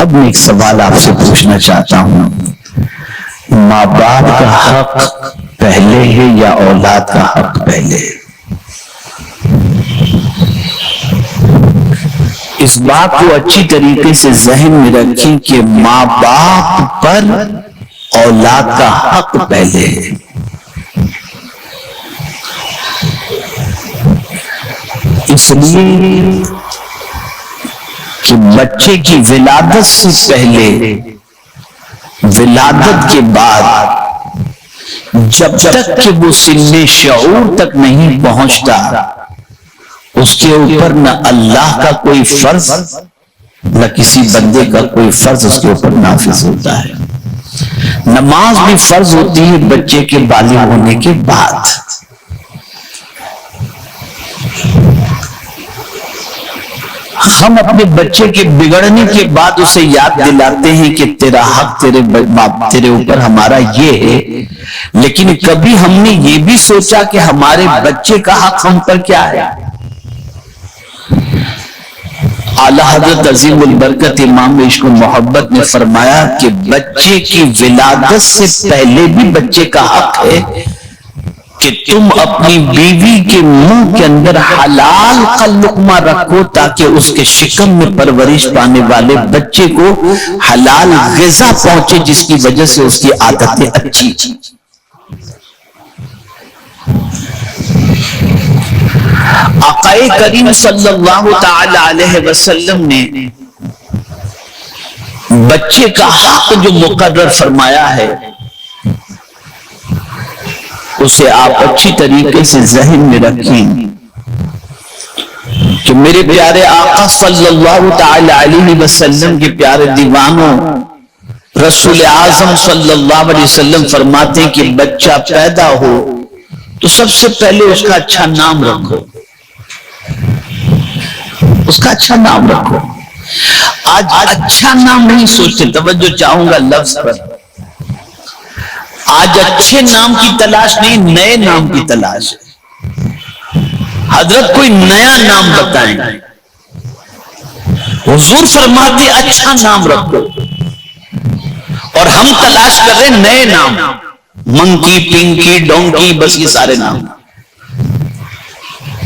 اب میں ایک سوال آپ سے پوچھنا چاہتا ہوں، ماں باپ کا حق پہلے ہے یا اولاد کا حق پہلے ہے؟ اس بات کو اچھی طریقے سے ذہن میں رکھیں کہ ماں باپ پر اولاد کا حق پہلے ہے۔ اس لیے کہ بچے کی ولادت سے پہلے، ولادت کے بعد، جب تک کہ وہ سن شعور تک نہیں پہنچتا، اس کے اوپر نہ اللہ کا کوئی فرض نہ کسی بندے کا کوئی فرض اس کے اوپر نافذ ہوتا ہے۔ نماز بھی فرض ہوتی ہے بچے کے بالغ ہونے کے بعد۔ ہم اپنے بچے کے بگڑنے کے بعد اسے یاد دلاتے ہیں کہ تیرا حق تیرے اوپر ہمارا یہ ہے، لیکن کبھی ہم نے یہ بھی سوچا کہ ہمارے بچے کا حق ہم پر کیا ہے؟ اعلیٰ حضرت عظیم البرکت امام عشق و محبت نے فرمایا کہ بچے کی ولادت سے پہلے بھی بچے کا حق ہے کہ تم اپنی بیوی کے منہ کے اندر حلال کا لقمہ رکھو تاکہ اس کے شکم میں پرورش پانے والے بچے کو حلال غذا پہنچے، جس کی وجہ سے اس کی عادتیں اچھی۔ آقا کریم صلی اللہ تعالی علیہ وسلم نے بچے کا حق جو مقرر فرمایا ہے اسے آپ اچھی طریقے سے ذہن میں رکھیں کہ میرے پیارے آقا صلی اللہ تعالی علیہ وسلم کے پیارے دیوانوں، رسول اعظم صلی اللہ علیہ وسلم فرماتے ہیں کہ بچہ پیدا ہو تو سب سے پہلے اس کا اچھا نام رکھو، اس کا اچھا نام رکھو۔ آج اچھا نام نہیں سوچتے، توجہ چاہوں گا لفظ پر، آج اچھے نام کی تلاش نہیں، نئے نام کی تلاش ہے۔ حضرت کوئی نیا نام بتائیں، حضور فرماتے اچھا نام رکھو، اور ہم تلاش کر رہے نئے نام، منکی، پنکی، ڈونکی، بس یہ سارے نام۔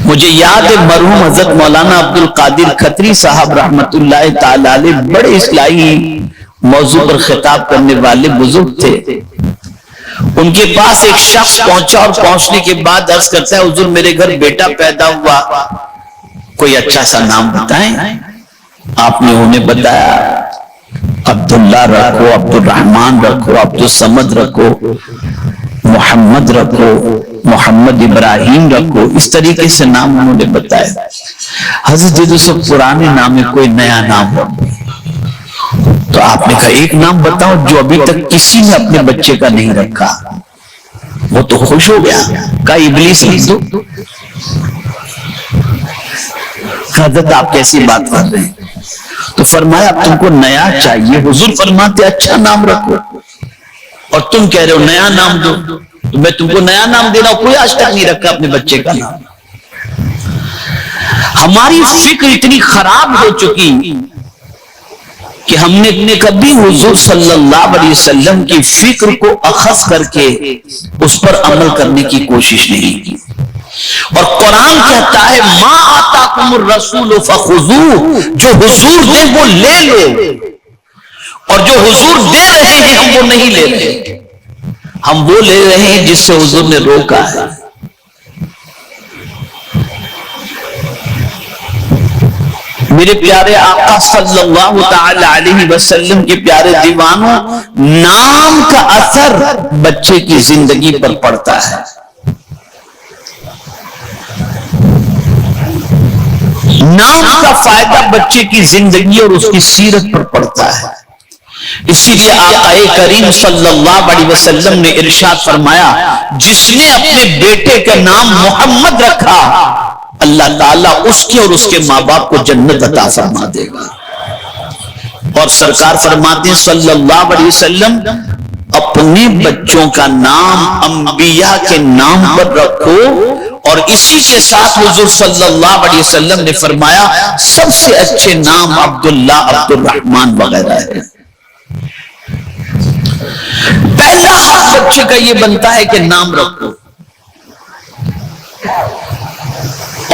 مجھے یاد ہے مرحوم حضرت مولانا عبد القادر کھتری صاحب رحمت اللہ تعالی علیہ بڑے اصلاحی موضوع پر خطاب کرنے والے بزرگ تھے۔ ان کے پاس ایک شخص پہنچا اور پہنچنے کے بعد عرض کرتا ہے، حضور میرے گھر بیٹا پیدا ہوا، کوئی اچھا سا نام بتائیں۔ آپ نے انہیں بتایا عبداللہ رکھو، عبد الرحمن رکھو، عبد الصمد رکھو، محمد رکھو، محمد ابراہیم رکھو، اس طریقے سے نام انہوں نے بتایا۔ حضرت جدو سے پرانے نام ہے، کوئی نیا نام رکھو۔ تو آپ نے کہا ایک نام بتاؤ جو ابھی تک کسی نے اپنے بچے کا نہیں رکھا۔ وہ تو خوش ہو گیا، کہا ابلیس لکھ دو۔ حضرت آپ کیسی بات کر رہے ہیں؟ تو فرمایا تم کو نیا چاہیے، حضور فرماتے اچھا نام رکھو، اور تم کہہ رہے ہو نیا نام دو، تو میں تم کو نیا نام دے رہا ہوں، کوئی آج تک نہیں رکھا اپنے بچے کا نام۔ ہماری فکر اتنی خراب ہو چکی کہ ہم نے کبھی حضور صلی اللہ علیہ وسلم کی فکر کو اخذ کر کے اس پر عمل کرنے کی کوشش نہیں کی۔ اور قرآن کہتا ہے ما آتاکم الرسول فخذوہ، جو حضور دے وہ لے لو، اور جو حضور دے رہے ہیں ہم وہ نہیں لے رہے، ہم وہ لے رہے ہیں جس سے حضور نے روکا ہے۔ میرے پیارے آقا صلی اللہ تعالی علیہ وسلم کے پیارے دیوانوں، نام کا اثر بچے کی زندگی پر پڑتا ہے۔ نام کا فائدہ بچے کی زندگی اور اس کی سیرت پر پڑتا ہے۔ اسی لیے آقا کریم صلی اللہ علیہ وسلم نے ارشاد فرمایا، جس نے اپنے بیٹے کا نام محمد رکھا، اللہ تعالیٰ اس کے اور اس کے ماں باپ کو جنت عطا فرما دے گا۔ اور سرکار فرماتے ہیں صلی اللہ علیہ وسلم، اپنے بچوں کا نام انبیاء کے نام پر رکھو اور اسی کے ساتھ حضور صلی اللہ علیہ وسلم نے فرمایا سب سے اچھے نام عبداللہ، عبد الرحمن وغیرہ ہے۔ پہلا حق بچے کا یہ بنتا ہے کہ نام رکھو،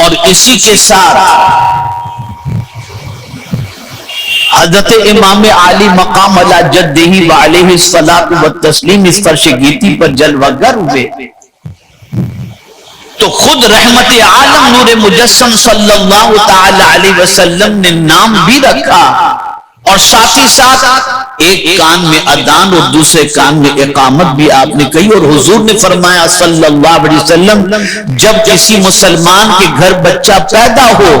اور اسی کے ساتھ حضرت امام عالی مقام علی جدہ وعلیہ الصلاۃ والتسلیم اس فرش گیتی پر جلوہ گر ہوئے تو خود رحمت عالم نور مجسم صلی اللہ تعالی علیہ وسلم نے نام بھی رکھا، اور ساتھ ہی ساتھ ایک کان میں اذان اور دوسرے کان میں اقامت بھی آپ نے کہی، اور حضور نے فرمایا صلی اللہ علیہ وسلم جب کسی مسلمان کے گھر بچہ پیدا ہو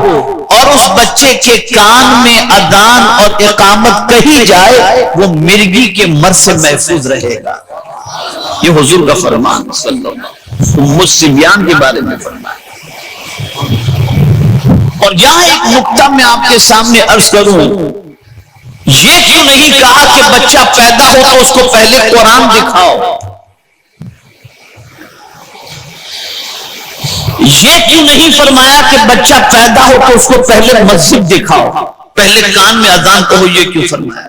اور اس بچے کے کان میں اذان اور اقامت کہی جائے وہ مرگی کے مر سے محفوظ رہے گا۔ یہ حضور کا فرمان صلی اللہ ام صبیان کے بارے میں فرمایا۔ اور یہاں ایک نقطہ میں آپ کے سامنے عرض کروں، یہ کیوں نہیں کہا کہ بچہ پیدا ہو تو اس کو پہلے قرآن دکھاؤ؟ یہ کیوں نہیں فرمایا کہ بچہ پیدا ہو تو اس کو پہلے مسجد دکھاؤ، پہلے کان میں اذان کہو؟ یہ کیوں فرمایا؟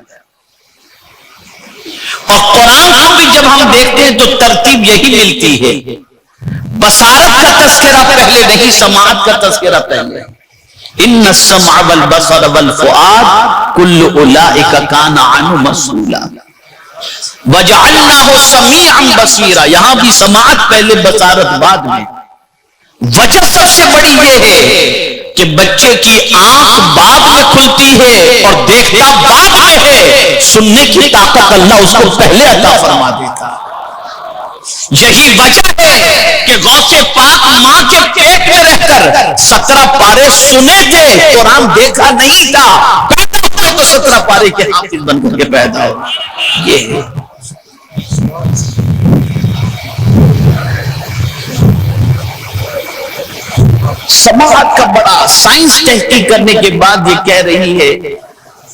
اور قرآن کو بھی جب ہم دیکھتے ہیں تو ترتیب یہی ملتی ہے، بصارت کا تذکرہ پہلے نہیں، سماعت کا تذکرہ پہلے۔ ان السمع والبصر والفؤاد کل اولئک کان عنہ مسئولا وجعلناہ سمیعا بصیرا، یہاں بھی سماعت پہلے بصارت بعد میں۔ وجہ سب سے بڑی یہ ہے کہ بچے کی آنکھ بعد میں کھلتی ہے اور دیکھتا بعد میں ہے، سننے کی طاقت اللہ اس کو پہلے عطا فرما دیتا۔ یہی وجہ ہے کہ غوث پاک ماں کے پیٹ میں رہ کر 17 پارے سنے تھے، قرآن دیکھا نہیں تھا، پیدا ہو تو 17 پارے کے حافظ بن کر کے پیدا ہو۔ یہ ہے سماعت کا بڑا سائنس تحقیق کرنے کے بعد یہ کہہ رہی ہے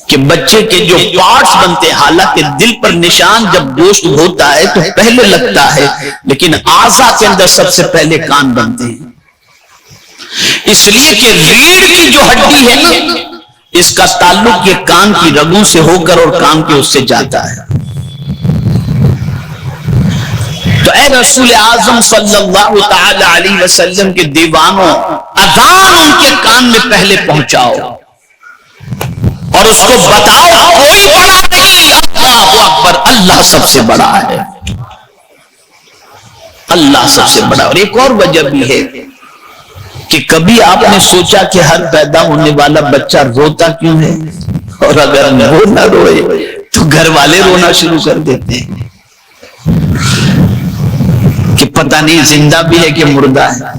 کہ بچے کے جو پارٹس بنتے ہیں، حالانکہ دل پر نشان جب گوشت ہوتا ہے تو پہلے لگتا ہے، لیکن اعضاء کے اندر سب سے پہلے کان بنتے ہیں، اس لیے کہ ریڑھ کی جو ہڈی ہے نا، اس کا تعلق یہ کان کی رگوں سے ہو کر اور کان کے اس سے جاتا ہے۔ تو اے رسول اعظم صلی اللہ تعالی علیہ وسلم کے دیوانوں، اذان ان کے کان میں پہلے پہنچاؤ اور اس کو بتاؤ کوئی بڑا نہیں، اللہ اکبر، اللہ سب سے بڑا ہے، اللہ سب سے بڑا۔ اور ایک اور وجہ بھی ہے کہ کبھی آپ نے سوچا کہ ہر پیدا ہونے والا بچہ روتا کیوں ہے؟ اور اگر وہ نہ روئے تو گھر والے رونا شروع کر دیتے ہیں کہ پتہ نہیں زندہ بھی ہے کہ مردہ ہے۔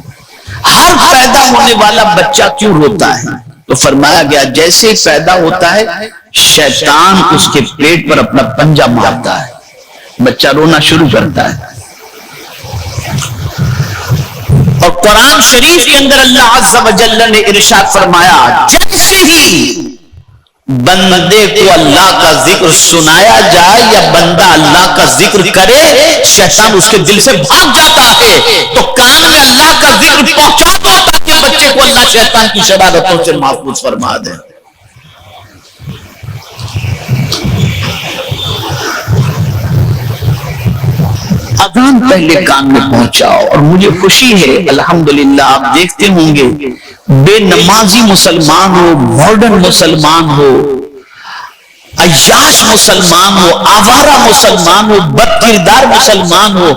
ہر پیدا ہونے والا بچہ کیوں روتا ہے؟ تو فرمایا گیا جیسے ہی پیدا ہوتا ہے شیطان اس کے پیٹ پر اپنا پنجہ مارتا ہے، بچہ رونا شروع کرتا ہے۔ اور قرآن شریف کے اندر اللہ عز و جل نے ارشاد فرمایا جیسے ہی بندے کو اللہ کا ذکر سنایا جائے یا بندہ اللہ کا ذکر کرے، شیطان اس کے دل سے بھاگ جاتا ہے۔ تو کان میں اللہ کا ذکر پہنچا دو تاکہ بچے کو اللہ شیطان کی شرارتوں سے محفوظ فرما دے۔ اذان پہلے کان میں پہنچاؤ۔ اور مجھے خوشی ہے الحمدللہ، آپ دیکھتے ہوں گے بے نمازی مسلمان ہو، ماڈرن مسلمان ہو، عیاش مسلمان ہو، آوارہ مسلمان ہو، بد کردار مسلمان ہو،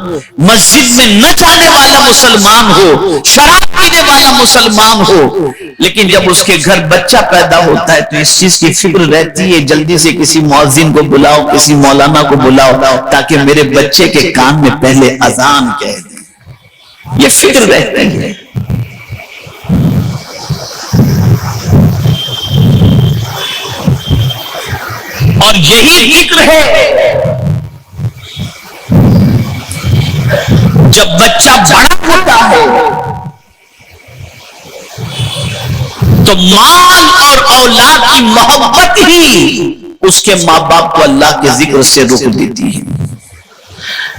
مسجد میں نہ جانے والا مسلمان ہو، شراب پینے والا مسلمان ہو، لیکن جب اس کے گھر بچہ پیدا ہوتا ہے تو اس چیز کی فکر رہتی ہے جلدی سے کسی مؤذن کو بلاؤ، کسی مولانا کو بلاؤ تاکہ میرے بچے کے کان میں پہلے اذان کہہ دیں۔ یہ فکر رہتی ہے۔ اور یہی فکر ہے جب بچہ بڑا ہوتا ہے تو مال اور اولاد کی محبت ہی اس کے ماں باپ کو اللہ کے ذکر سے روک دیتی ہے۔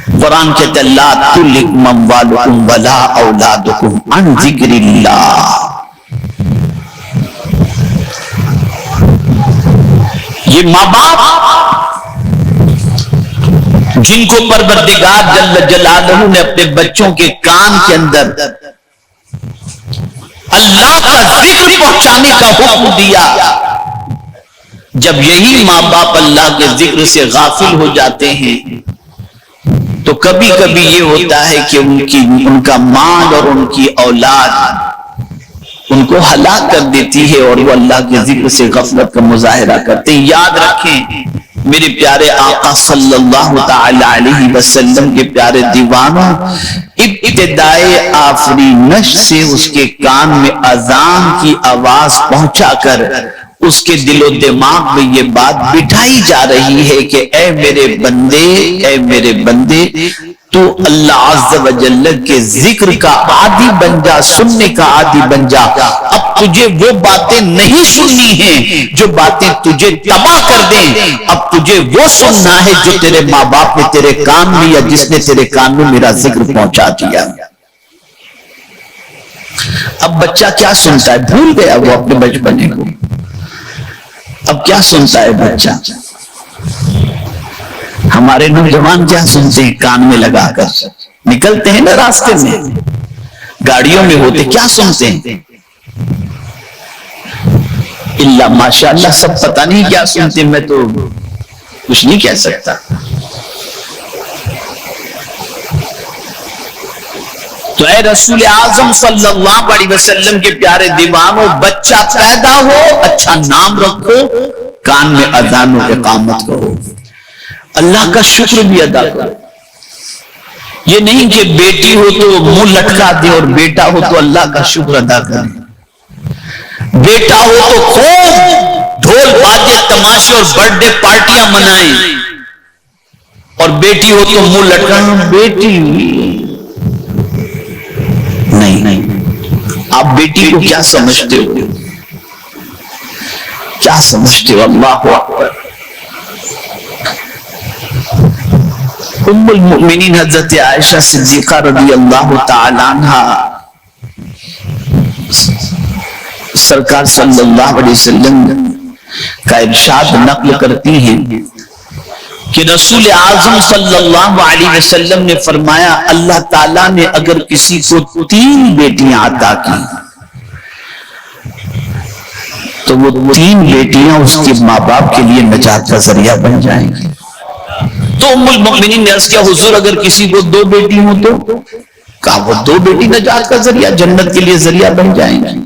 قرآن کہتے ہیں لا تلکم اموالکم ولا اولادکم عن ذکر اللہ. یہ ماں باپ جن کو پروردگار جل جلالہ نے اپنے بچوں کے کان کے اندر اللہ کا ذکر پہنچانے کا حکم دیا، جب یہی ماں باپ اللہ کے ذکر سے غافل ہو جاتے ہیں تو کبھی کبھی یہ ہوتا ہے کہ ان کا مال اور ان کی اولاد ان کو ہلاک کر دیتی ہے اور وہ اللہ کے ذکر سے غفلت کا مظاہرہ کرتے ہیں. یاد رکھیں میرے پیارے آقا صلی اللہ تعالی علیہ وسلم کے پیارے دیوانوں، ابتدائے آفرینش سے اس کے کان میں اذان کی آواز پہنچا کر اس کے دل و دماغ میں یہ بات بٹھائی جا رہی ہے کہ اے میرے بندے تو اللہ عز و جل کے ذکر کا عادی بن جا، سننے کا عادی بن جا. اب تجھے وہ باتیں نہیں سننی ہیں جو باتیں تجھے تباہ کر دیں، اب تجھے وہ سننا ہے جو تیرے ماں باپ نے تیرے کان میں یا جس نے تیرے کان میں میرا ذکر پہنچا دیا. اب بچہ کیا سنتا ہے؟ بھول گیا وہ اپنے بچپنے کو. اب کیا سنتا ہے بچہ؟ ہمارے نوجوان کیا سنتے ہیں؟ کان میں لگا کر نکلتے ہیں نا راستے میں، گاڑیوں میں ہوتے کیا سنتے ہیں؟ اللہ ماشاءاللہ سب پتہ نہیں کیا سنتے، میں تو کچھ نہیں کہہ سکتا. تو اے رسول اعظم صلی اللہ علیہ وسلم کے پیارے دیوانوں، بچہ پیدا ہو اچھا نام رکھو، کان میں اذان و اقامت کرو، اللہ کا شکر بھی ادا کرو. یہ نہیں کہ بیٹی ہو تو منہ لٹکا دے اور بیٹا ہو تو اللہ کا شکر ادا کرے. بیٹا ہو تو خوب ڈھول باجے تماشے اور برتھ ڈے پارٹیاں منائیں، اور بیٹی ہو تو منہ لٹکا. بیٹی نہیں، آپ بیٹی کو کیا سمجھتے ہو؟ کیا سمجھتے ہو؟ اللہ اکبر. ام المؤمنین حضرت عائشہ صدیقہ رضی اللہ تعالی عنہا سرکار صلی اللہ علیہ وسلم کا ارشاد نقل کرتی ہیں کہ رسول اعظم صلی اللہ علیہ وسلم نے فرمایا اللہ تعالیٰ نے اگر کسی کو 3 بیٹیاں عطا کی تو وہ 3 بیٹیاں اس کے ماں باپ کے لیے نجات کا ذریعہ بن جائیں گی. تو ام المؤمنین نے عرض کیا حضور اگر کسی کو 2 بیٹی ہوں تو؟ کہا وہ 2 بیٹی نجات کا ذریعہ، جنت کے لیے ذریعہ بن جائیں گی.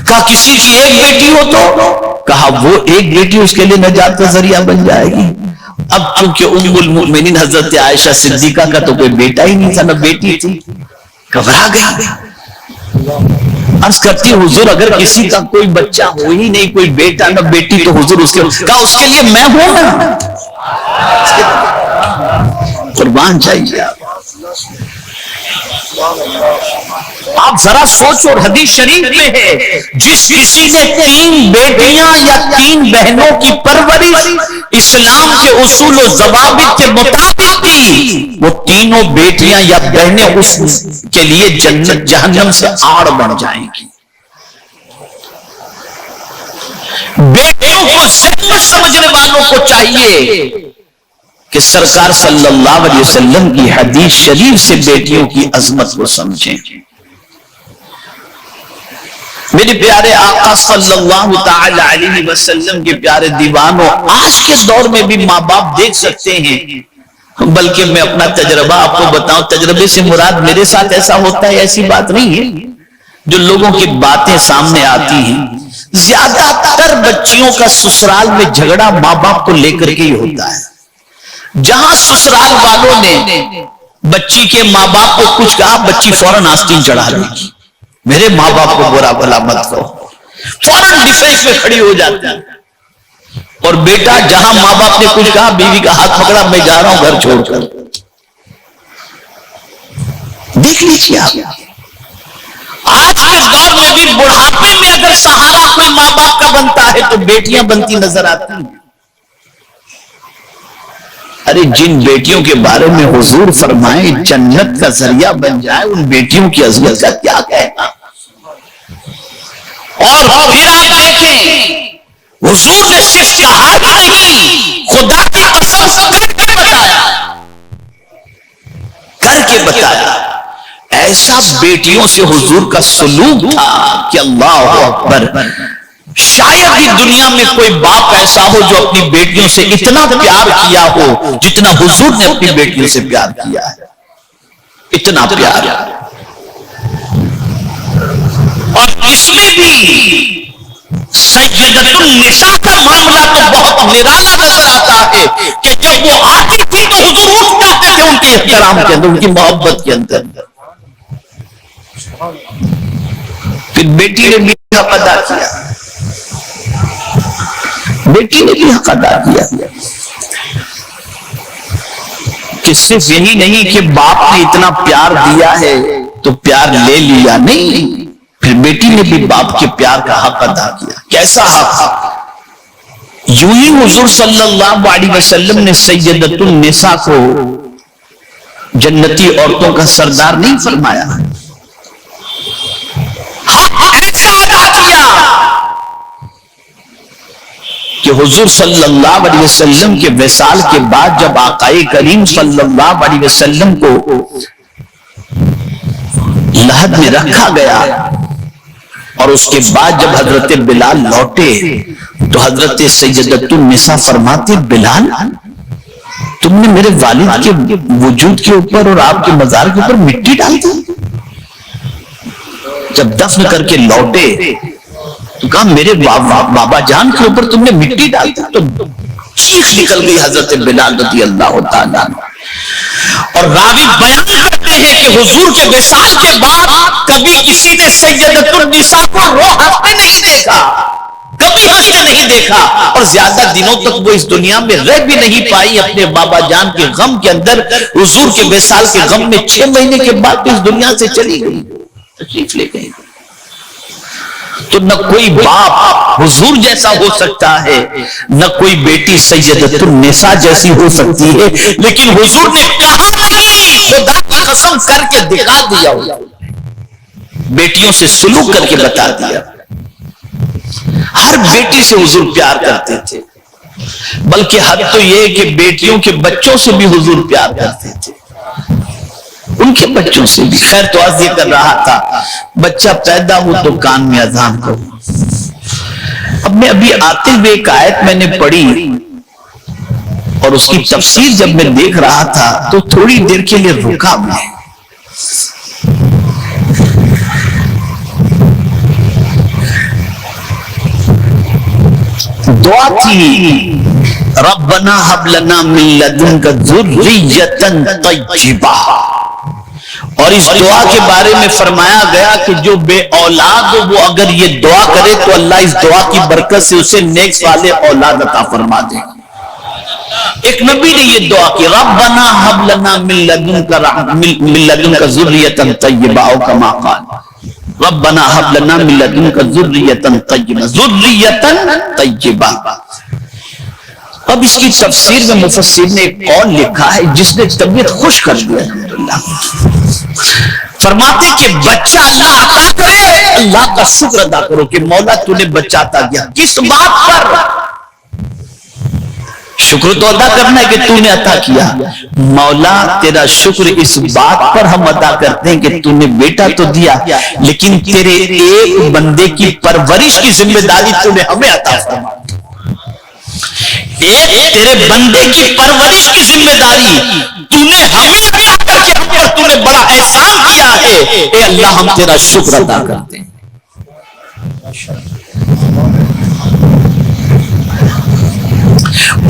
کہا کسی کی 1 بیٹی ہو تو؟ کہا وہ 1 بیٹی اس کے لیے نجات کا ذریعہ بن جائے گی. اب چونکہ ام المؤمنین حضرت عائشہ صدیقہ کا تو کوئی بیٹا ہی نہیں تھا، نہ بیٹی تھی، گھبرا گیا. عرض کرتی حضور اگر کسی کا کوئی بچہ ہو ہی نہیں، کوئی بیٹا نہ بیٹی، تو حضور اس کے لیے میں ہوں نا. قربان چاہیے آپ ذرا سوچو. اور حدیث شریف میں ہے جس کسی نے 3 بیٹیاں یا 3 بہنوں کی پرورش اسلام کے اصول و ضوابط کے مطابق کی، وہ تینوں بیٹیاں یا بہنیں اس کے لیے جنت جہنم سے آڑ بن جائیں گی. بیٹیوں کو ضرورت سمجھنے والوں کو چاہیے کہ سرکار صلی اللہ علیہ وسلم کی حدیث شریف سے بیٹیوں کی عظمت کو سمجھیں. میرے پیارے آقا صلی اللہ تعالی علیہ وسلم کے پیارے دیوانوں، آج کے دور میں بھی ماں باپ دیکھ سکتے ہیں، بلکہ میں اپنا تجربہ آپ کو بتاؤں، تجربے سے مراد میرے ساتھ ایسا ہوتا ہے ایسی بات نہیں ہے، جو لوگوں کی باتیں سامنے آتی ہیں. زیادہ تر بچیوں کا سسرال میں جھگڑا ماں باپ کو لے کر کے ہی ہوتا ہے. جہاں سسرال والوں نے بچی کے ماں باپ کو کچھ کہا، بچی فوراً آستین چڑھا لے گی، میرے ماں باپ کو برا بھلا مت کہو، فوراً ڈیفینس میں کھڑی ہو جاتی ہے. اور بیٹا جہاں ماں باپ نے کچھ کہا، بیوی کا ہاتھ پکڑا، میں جا رہا ہوں گھر چھوڑ کر. دیکھ لیجیے آپ آج کے دور میں بھی بڑھاپے میں اگر سہارا کوئی ماں باپ کا بنتا ہے تو بیٹیاں بنتی نظر آتی ہیں. ارے جن بیٹیوں کے بارے میں حضور فرمائے جنت کا ذریعہ بن جائے، ان بیٹیوں کی عظمت کا کیا کہنا۔ اور پھر آپ دیکھیں حضور نے صرف کہا ہی نہیں، خدا کی قسم کر کے بتایا۔ ایسا بیٹیوں سے حضور کا سلوک تھا کہ اللہ اکبر، شاید ہی دنیا میں کوئی باپ ایسا ہو جو اپنی بیٹیوں سے اتنا پیار کیا ہو جتنا حضور نے اپنی بیٹیوں سے پیار کیا ہے، اتنا پیار۔ اور اس میں بھی سیدۃ النساء کا معاملہ تو بہت نرالا نظر آتا ہے کہ جب وہ آتی تھی تو حضور اٹھ جاتے تھے ان کے احترام کے اندر، ان کی محبت کے اندر۔ پھر بیٹی نے بھی حق ادا کیا، بیٹی نے بھی حق ادا کیا کہ صرف یہی نہیں کہ باپ نے اتنا پیار دیا ہے تو پیار لے لیا، نہیں، پھر بیٹی نے بھی باپ کے پیار کا حق ادا کیا۔ کیسا حق؟ یوں ہی حضور صلی اللہ علیہ وسلم نے سیدۃ النساء کو جنتی عورتوں کا سردار نہیں فرمایا، ایسا ادا کیا کہ حضور صلی اللہ علیہ وسلم کے وصال کے بعد جب آقا کریم صلی اللہ علیہ وسلم کو لحد میں رکھا گیا اور اس کے بعد جب حضرت بلال لوٹے تو حضرت سیدۃ النساء فرماتے، بلال تم نے میرے والد کے وجود کے اوپر اور آپ کے مزار کے اوپر مٹی ڈال دی۔ جب دفن کر کے لوٹے تو کہا میرے بابا جان کے اوپر تم نے مٹی ڈال دی، تو چیخ نکل گئی حضرت بلال رضی اللہ تعالیٰ عنہ۔ اور راوی بیان کرتے ہیں کہ حضور کے وصال کے بعد کبھی کسی نے سیدۃ النساء کو رو ہنستے نہیں دیکھا، کبھی ہنستے نہیں دیکھا، اور زیادہ دنوں تک وہ اس دنیا میں رہ بھی نہیں پائی اپنے بابا جان کے غم کے اندر۔ حضور کے وصال کے غم میں 6 مہینے کے بعد اس دنیا سے چلی گئی، تشریف لے گئی۔ تو نہ کوئی باپ حضور جیسا ہو سکتا ہے، نہ کوئی بیٹی سیدۃ النساء جیسی ہو سکتی ہے، لیکن حضور نے کہا نہیں، خدا کی قسم کر کے دکھا دیا، بیٹیوں سے سلوک کر کے بتا دیا۔ ہر بیٹی سے حضور پیار کرتے تھے، بلکہ حد تو یہ کہ بیٹیوں کے بچوں سے بھی حضور پیار کرتے تھے، ان کے بچوں سے بھی۔ خیر تو عرض یہ کر رہا تھا، بچہ پیدا ہو تو کان میں اذان کرو۔ اب میں ابھی آتے ہوئے ایک آیت میں نے پڑھی اور اس کی تفسیر جب میں دیکھ رہا تھا تو تھوڑی دیر کے لیے رکا میں۔ دعا تھی، ربنا هب لنا من لدنک ذریۃ طیبہ، اور اس دعا کے بارے میں فرمایا گیا کہ جو بے اولاد ہو وہ اگر یہ دعا کرے تو اللہ اس دعا کی برکت سے اسے نیک صالح اولاد عطا فرما دے۔ ایک نبی نے یہ دعا کی، ربنا هب لنا من لدنک ذریۃ طیبہ، او کما قال ربنا هب لنا من لدنک ذریۃ طیبہ، ذریۃ طیبہ۔ اب اس کی تفسیر میں مفسر نے ایک قول لکھا ہے جس نے طبیعت خوش کر دیا، فرماتے کہ بچہ اللہ عطا کرے، اللہ کا شکر ادا کرو کہ مولا تو نے بچہ عطا دیا۔ کس بات پر؟ شکر تو ادا کرنا ہے کہ تو نے عطا کیا، مولا تیرا شکر اس بات پر ہم ادا کرتے ہیں کہ تو نے بیٹا تو دیا، لیکن تیرے ایک بندے کی پرورش کی ذمہ داری تو نے ہمیں عطا فرمائی، ایک تیرے بندے کی پرورش کی ذمہ داری تو نے ہمیں عطا کر کے ہم پر تو نے بڑا احسان کیا ہے، اے اللہ ہم تیرا شکر ادا کرتے ہیں۔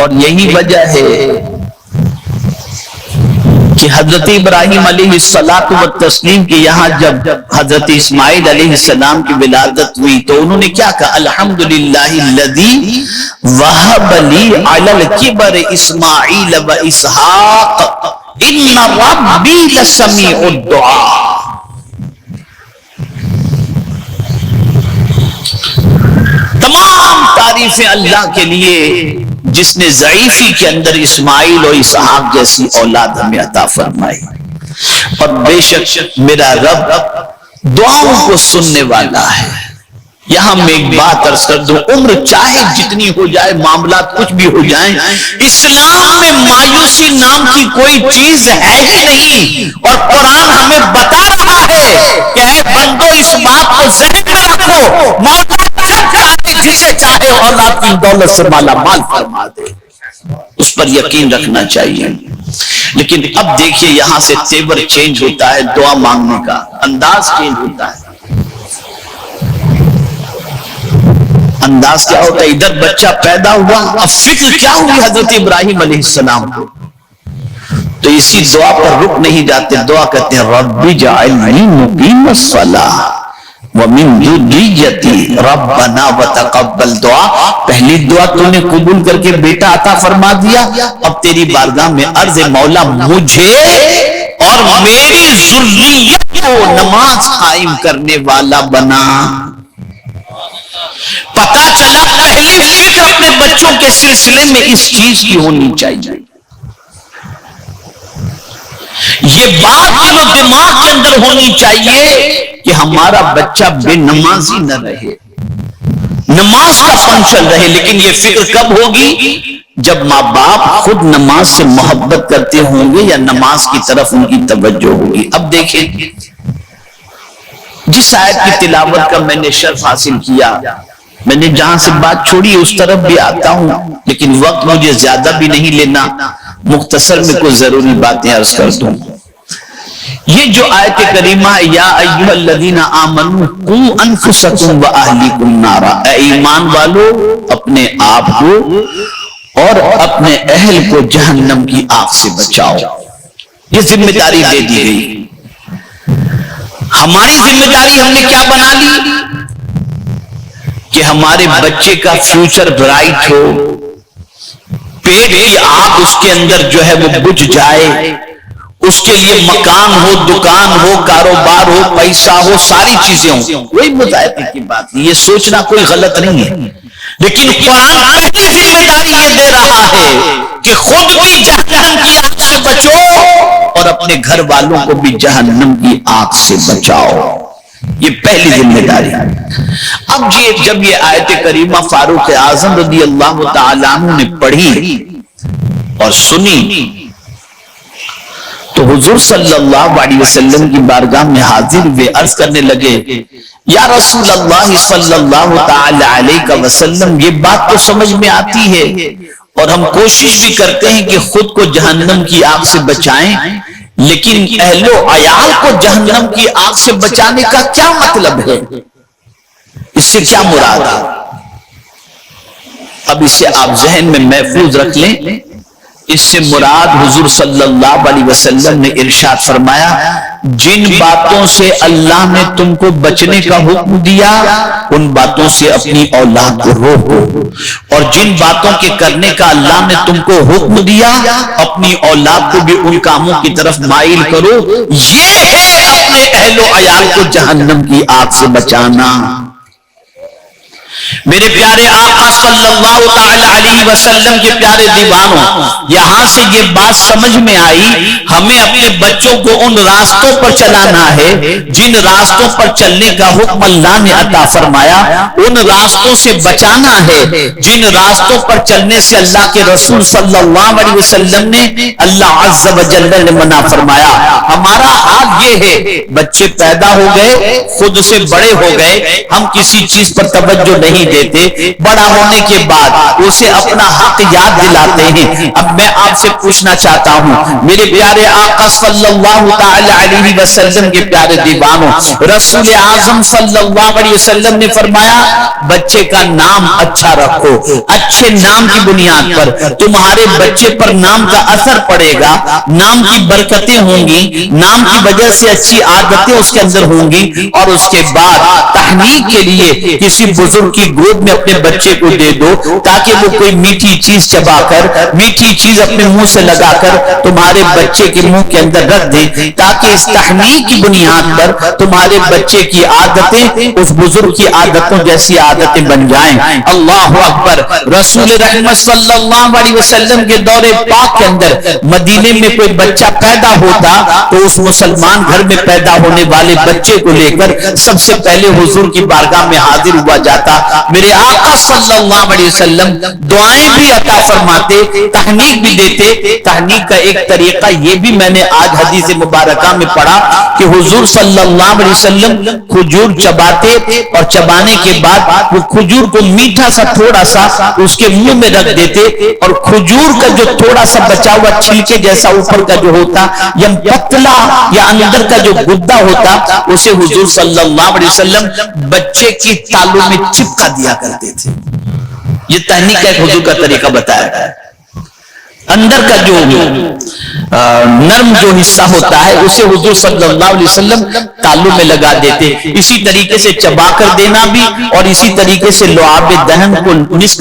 اور یہی وجہ ہے کہ حضرت ابراہیم علیہ الصلوۃ والتسلیم کے یہاں جب حضرت اسماعیل علیہ السلام کی ولادت ہوئی تو انہوں نے کیا کہا، الحمدللہ الذی وہب لی علی الکبر اسماعیل و اسحاق ان ربی لسمیع الدعاء۔ تمام تعریفیں اللہ کے لیے جس نے ضعیفی کے اندر اسماعیل اور اسحاق جیسی اولاد ہمیں عطا فرمائی. اور بے شک میرا رب دعاؤں کو سننے والا ہے. یہاں میں ایک بات عرض کر دوں، عمر چاہے جتنی ہو جائے، معاملات کچھ بھی ہو جائیں، اسلام میں مایوسی نام کی کوئی چیز ہے ہی نہیں. اور قرآن ہمیں بتا رہا ہے کہ اے بندو اس بات کو ذہن میں رکھو، مولا جب چاہے جسے چاہے اولاد کی دولت سے مالا مال فرما دے. اس پر یقین رکھنا چاہیے. لیکن اب دیکھیے یہاں سے تیور چینج ہوتا ہے، دعا مانگنے کا انداز چینج ہوتا ہے. انداز کیا ہوتا ہے؟ ادھر بچہ پیدا ہوا، اب فکر کیا ہوئی حضرت ابراہیم علیہ السلام کو؟ تو اسی دعا پر رک نہیں جاتے، دعا کہتے ہیں رب اجعلنی مقیم الصلاۃ ومن ذریتی ربنا وتقبل دعا. پہلی دعا تو نے قبول کر کے بیٹا عطا فرما دیا، اب تیری بارگاہ میں عرض ہے مولا مجھے اور میری ذریت کو نماز قائم کرنے والا بنا. پتا چلا پہلی فکر اپنے بچوں کے سلسلے میں اس چیز کی ہونی چاہیے. یہ بات جو دماغ کے اندر ہونی چاہیے کہ ہمارا بچہ بے نمازی نہ رہے، نماز کا فنکشن رہے. لیکن یہ فکر کب ہوگی؟ جب ماں باپ خود نماز سے محبت کرتے ہوں گے یا نماز کی طرف ان کی توجہ ہوگی. اب دیکھیں جس آیت کی تلاوت کا میں نے شرف حاصل کیا، میں نے جہاں سے بات چھوڑی اس طرف بھی آتا ہوں، لیکن وقت مجھے زیادہ بھی نہیں لینا، مختصر میں کچھ ضروری باتیں عرض کر دوں. یہ جو آیت کریمہ یا ایھا الذین آمنوا قوا انفسکم واہلیکم نارا، اے ایمان والو اپنے آپ کو اور اپنے اہل کو جہنم کی آگ سے بچاؤ. یہ ذمہ داری دے دی گئی. ہماری ذمہ داری ہم نے کیا بنا لی کہ ہمارے بچے کا فیوچر برائٹ ہو، پیٹ کی آگ اس کے اندر جو ہے وہ بجھ جائے، اس کے لیے مکان ہو، دکان ہو، کاروبار ہو، پیسہ ہو، ساری چیزیں ہوں. کوئی مذائقے کی بات نہیں، یہ سوچنا کوئی غلط نہیں ہے. لیکن قرآن پہلی ذمہ داری یہ دے رہا ہے کہ خود بھی جہنم کی آگ سے بچو اور اپنے گھر والوں کو بھی جہنم کی آگ سے بچاؤ. یہ پہلی ذمہ داری. اب جب یہ آیت کریمہ فاروق اعظم رضی اللہ تعالیٰ عنہ نے پڑھی اور سنی تو حضور صلی اللہ علیہ وسلم کی بارگاہ میں حاضر ہوئے، عرض کرنے لگے یا رسول اللہ صلی اللہ تعالی علیہ وسلم یہ بات تو سمجھ میں آتی ہے اور ہم کوشش بھی کرتے ہیں کہ خود کو جہنم کی آگ سے بچائیں، لیکن اہل و عیال کو جہنم کی آگ سے بچانے کا کیا مطلب ہے؟ اس سے کیا مراد ہے؟ اب اسے آپ ذہن میں محفوظ رکھ لیں. اس سے مراد حضور صلی اللہ علیہ وسلم نے ارشاد فرمایا جن باتوں سے اللہ نے تم کو بچنے کا حکم دیا ان باتوں سے اپنی اولاد کو روکو، اور جن باتوں کے کرنے کا اللہ نے تم کو حکم دیا اپنی اولاد کو بھی ان کاموں کی طرف مائل کرو. یہ ہے اپنے اہل و عیال کو جہنم کی آگ سے بچانا. میرے پیارے آقا صلی اللہ تعالی علیہ وسلم کے پیارے دیوانوں، یہاں سے یہ بات سمجھ میں آئی ہمیں اپنے بچوں کو ان راستوں پر چلانا ہے جن راستوں پر چلنے کا حکم اللہ نے عطا فرمایا، ان راستوں سے بچانا ہے جن راستوں پر چلنے سے اللہ کے رسول صلی اللہ علیہ وسلم نے اللہ عز و جل نے منع فرمایا. ہمارا حال یہ ہے بچے پیدا ہو گئے، خود سے بڑے ہو گئے، ہم کسی چیز پر توجہ نہیں دیتے، بڑا ہونے کے بعد اسے اپنا حق یاد دلاتے ہیں. اب میں آپ سے پوچھنا چاہتا ہوں میرے پیارے آقا صلی اللہ تعالی علیہ وسلم کے پیارے دیوانوں، رسول اعظم صلی اللہ علیہ وسلم نے فرمایا بچے کا نام اچھا رکھو. اچھے نام کی بنیاد پر تمہارے بچے پر نام کا اثر پڑے گا، نام کی برکتیں ہوں گی، نام کی وجہ سے اچھی عادتیں اس کے اندر ہوں گی، اور اس کے بعد تحنیک کے لیے کسی بزرگ کی گود میں اپنے بچے کو دے دو تاکہ وہ کوئی میٹھی چیز چبا کر، میٹھی چیز اپنے منہ سے لگا کر تمہارے بچے کے منہ کے اندر رکھ دے، تاکہ اس تحمیل کی بنیاد پر تمہارے بچے کی عادتیں اس بزرگ کی عادتوں جیسی عادتیں بن جائیں۔ اللہ اکبر۔ رسول رحمت صلی اللہ علیہ وسلم کے دور پاک کے اندر مدینے میں کوئی بچہ پیدا ہوتا تو اس مسلمان گھر میں پیدا ہونے والے بچے کو لے کر سب سے پہلے حضور کی بارگاہ میں حاضر ہوا جاتا۔ میرے آقا صلی اللہ علیہ وسلم دعائیں بھی عطا فرماتے، تہنیک بھی دیتے۔ تہنیک کا ایک طریقہ یہ بھی میں نے آج حدیث مبارکہ میں پڑھا کہ حضور صلی اللہ علیہ وسلم کھجور چباتے اور چبانے کے بعد وہ کھجور کو میٹھا سا تھوڑا سا اس کے منہ میں رکھ دیتے، اور کھجور کا جو تھوڑا سا بچا ہوا چھلکے جیسا اوپر کا جو ہوتا یا پتلا یا اندر کا جو گدا ہوتا اسے حضور صلی اللہ علیہ وسلم بچے کی تالوں میں چپکا دیا کرتے تھے۔ یہ تہنیک کا ایک حضور کا طریقہ بتایا گیا ہے۔ اندر کا جو نرم جو حصہ ہوتا ہے اسے حضور صلی اللہ علیہ وسلم تالوں میں لگا دیتے۔ اسی طریقے سے چبا کر دینا بھی، اور اسی طریقے سے لعاب دہن کو مس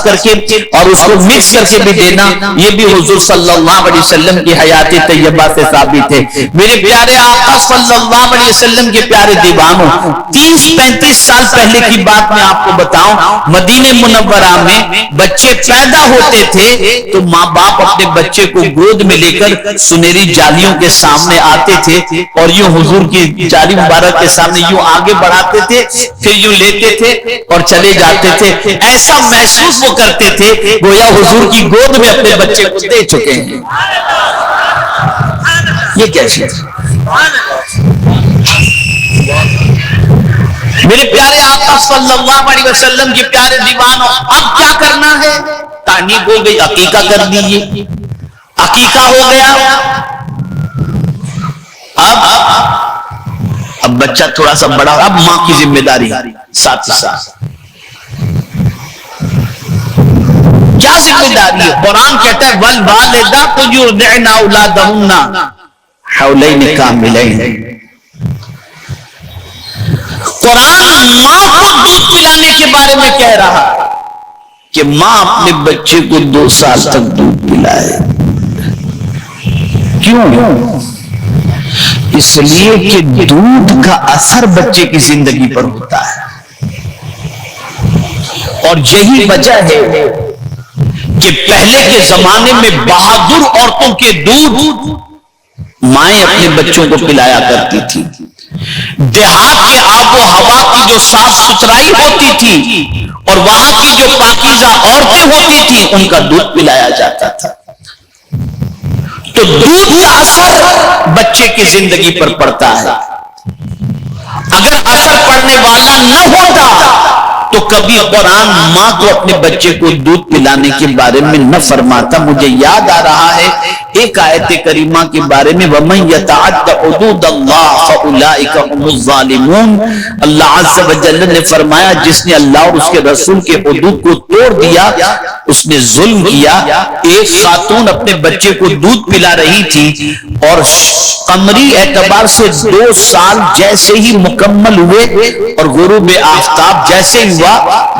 کر کے اور اس کو مکس کر کے بھی دینا، یہ بھی حضور صلی اللہ علیہ وسلم کی حیات طیبہ سے ثابت ہے۔ میرے پیارے آقا صلی اللہ علیہ وسلم کے پیارے دیوانوں، 30-35 سال پہلے کی بات میں آپ کو بتاؤں، مدینہ منورہ میں بچے پیدا ہوتے تھے تو ماں باپ اپنے بچے کو گود میں لے کر سنہری جالیوں کے سامنے آتے تھے اور یوں حضور کی جالی مبارک کے سامنے یوں آگے بڑھاتے تھے، پھر یوں لیتے تھے اور چلے جاتے تھے۔ ایسا محسوس وہ کرتے تھے گویا حضور کی گود میں اپنے بچے کو دے چکے ہیں۔ یہ کیا چیز؟ میرے پیارے آقا صلی اللہ علیہ وسلم کے پیارے دیوانوں، اب کیا کرنا ہے؟ تہنیک ہو گئی، عقیقہ کر دیجیے، عقیقہ ہو گیا۔ اب بچہ تھوڑا سا بڑا، اب ماں کی ذمہ داری ساتھ ساتھ کیا ذمہ داری ہے؟ قرآن کہتا ہے وَالْوَالِدَاتُ يُرْضِعْنَ أَوْلَادَهُنَّ حَوْلَيْنِ كَامِلَيْنِ۔ قرآن ماں کو دودھ پلانے کے بارے میں کہہ رہا کہ ماں اپنے بچے کو 2 سال تک دودھ پلائے۔ کیوں؟ اس لیے کہ دودھ کا اثر بچے کی زندگی پر ہوتا ہے، اور یہی وجہ ہے کہ پہلے کے زمانے میں بہادر عورتوں کے دودھ مائیں اپنے بچوں کو پلایا کرتی تھی۔ دیہات کے آب و ہوا کی جو صاف ستھرائی ہوتی تھی اور وہاں کی جو پاکیزہ عورتیں ہوتی تھی ان کا دودھ پلایا جاتا تھا۔ تو دودھ کا اثر بچے کی زندگی پر پڑتا ہے۔ اگر اثر پڑنے والا نہ ہوتا تو کبھی قرآن ماں کو اپنے بچے کو دودھ پلانے کے بارے میں نہ فرماتا۔ مجھے یاد آ رہا ہے ایک آیت کریمہ کے بارے میں وَمَن يَتَعَدَّ حُدُودَ اللَّهِ فَأُولَٰئِكَ هُمُ الظَّالِمُونَ۔ اللہ عز و جل نے فرمایا جس نے اللہ اور اس کے رسول کے حدود کو توڑ دیا اس نے ظلم کیا۔ ایک خاتون اپنے بچے کو دودھ پلا رہی تھی اور قمری اعتبار سے 2 سال جیسے ہی مکمل ہوئے اور غروب آفتاب جیسے ہوا،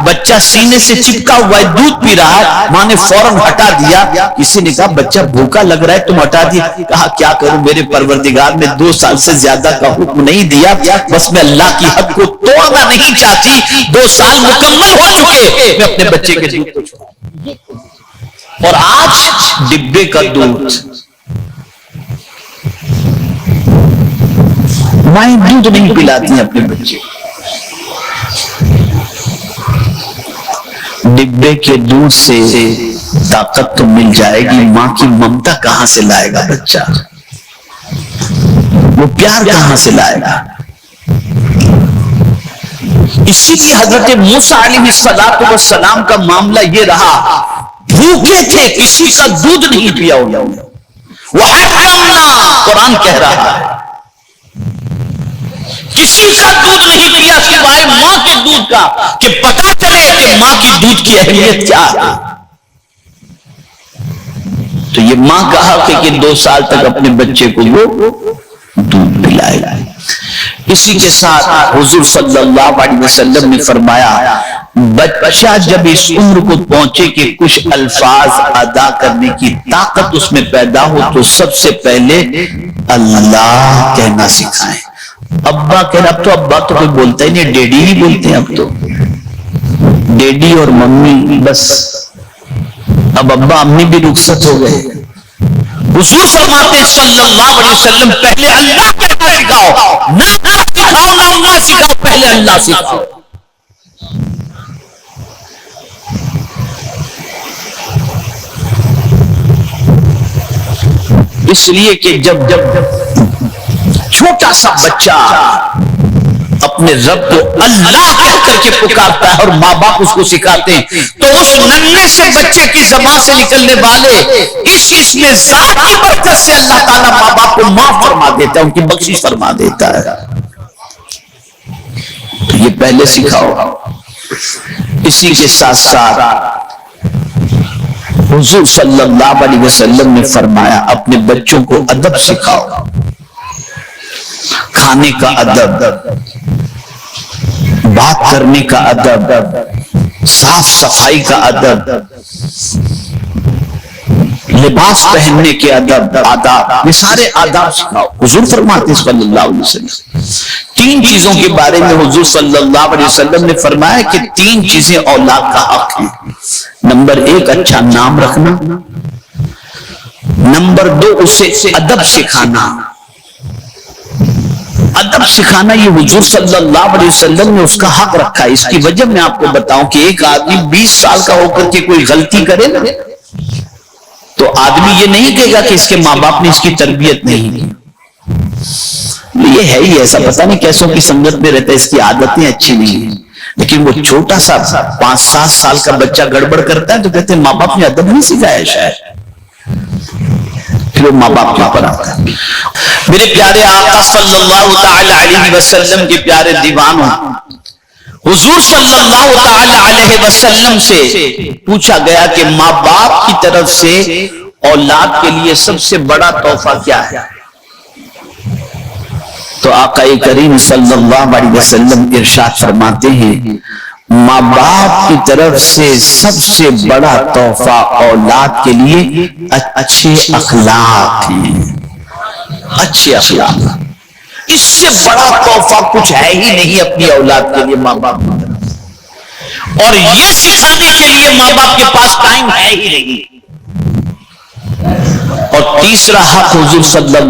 بچہ سینے سے چپکا ہوا ہے، دودھ پی رہا ہے، ماں نے فوراً ہٹا دیا۔ کسی نے کہا بچہ بھوکا لگ رہا ہے تم ہٹا دیا۔ کہا کیا کروں، میرے پروردگار نے 2 سال سے زیادہ کا حکم نہیں دیا، بس میں اللہ کی حد کو توڑنا نہیں چاہتی۔ 2 سال مکمل ہو چکے، میں اپنے بچے کے دودھ کو چھوڑا۔ اور آج ڈبے کا دودھ، مائیں دودھ نہیں پلاتی ہیں اپنے بچے کو۔ ڈبے کے دودھ سے طاقت تو مل جائے گی، ماں کی ممتا کہاں سے لائے گا بچہ؟ وہ پیار کہاں سے لائے گا؟ اسی لیے حضرت موسیٰ علیہ السلام کا معاملہ یہ رہا، بھوکے تھے، کسی کا دودھ نہیں پیا انہوں نے۔ وَحَرَّمْنَا، قرآن کہہ رہا ہے کسی کا دودھ نہیں پیا سوائے ماں کے دودھ کا، کہ پتا چلے کہ ماں کی دودھ کی اہمیت کیا ہے۔ تو یہ ماں کہا کہ 2 سال تک اپنے بچے کو وہ دودھ پلائے۔ اسی کے ساتھ حضور صلی اللہ علیہ وسلم نے فرمایا بچہ جب اس عمر کو پہنچے کہ کچھ الفاظ ادا کرنے کی طاقت اس میں پیدا ہو تو سب سے پہلے اللہ کہنا سکھائیں. ابا کہنا، اب تو ابا تو کوئی بولتا ہی نہیں، ڈیڈی ہی بولتے ہیں. اب تو ڈیڈی اور ممی بس، اب ابا امی بھی رخصت ہو گئے. حضور فرماتے ہیں صلی اللہ علیہ وسلم پہلے اللہ کہنا سکھاؤ، نہ سکھاؤ نہ اللہ سکھاؤ، پہلے اللہ سکھاؤ. اس لیے کہ جب چھوٹا سا بچہ اپنے رب کو اللہ کہہ کر کے پکارتا ہے اور ماں باپ اس کو سکھاتے ہیں تو اس ننھے سے بچے کی زبان سے نکلنے والے اس چیز میں ذاتی برکت سے اللہ تعالیٰ ماں باپ کو معاف فرما دیتا ہے، ان کی بخشش فرما دیتا ہے. تو یہ پہلے سکھاؤ. اسی کے ساتھ ساتھ حضور صلی اللہ علیہ وسلم نے فرمایا اپنے بچوں کو ادب سکھاؤ، کھانے کا ادب، بات کرنے کا ادب، صاف صفائی کا ادب، لباس پہننے کے ادب، آداب، یہ سارے آداب سکھاؤ. حضور فرماتے صلی اللہ علیہ وسلم 3 چیزوں کے بارے میں حضور صلی اللہ علیہ وسلم نے فرمایا کہ 3 چیزیں اولاد کا حق ہیں. نمبر 1 اچھا نام رکھنا، نمبر 2 اسے ادب سکھانا. ادب سکھانا یہ حضور صلی اللہ علیہ وسلم نے اس کا حق رکھا ہے. اس کی وجہ میں آپ کو بتاؤں کہ ایک آدمی 20 سال کا ہو کر کے کوئی غلطی کرے نا تو آدمی یہ نہیں کہے گا کہ اس کے ماں باپ نے اس کی تربیت نہیں کی. یہ ہے ہی ایسا، پتہ نہیں کیسوں کی سنگت میں رہتا ہے، اس کی عادتیں اچھی نہیں ہیں. لیکن وہ چھوٹا سا 5-7 سال کا بچہ گڑبڑ کرتا ہے تو کہتے ہیں ماں باپ نے ادب نہیں سکھایا شاید، پھر وہ ماں باپ کے اوپر آتا ہے. میرے پیارے آقا صلی اللہ تعالی علیہ وسلم کے پیارے دیوانوں، حضور صلی اللہ تعالی علیہ وسلم سے پوچھا گیا کہ ماں باپ کی طرف سے اولاد کے لیے سب سے بڑا تحفہ کیا ہے؟ تو آقا کریم صلی اللہ علیہ وسلم ارشاد فرماتے ہیں ماں باپ کی طرف سے سب سے بڑا تحفہ اولاد کے لیے اچھے اخلاق ہیں. اچھے اخلاق، اس سے بڑا تحفہ کچھ ہے ہی نہیں اپنی اولاد کے لیے ماں باپ کی طرف سے. اور یہ سکھانے کے لیے ماں باپ کے پاس ٹائم ہے ہی نہیں. اور تیسرا حق حضور صلی اللہ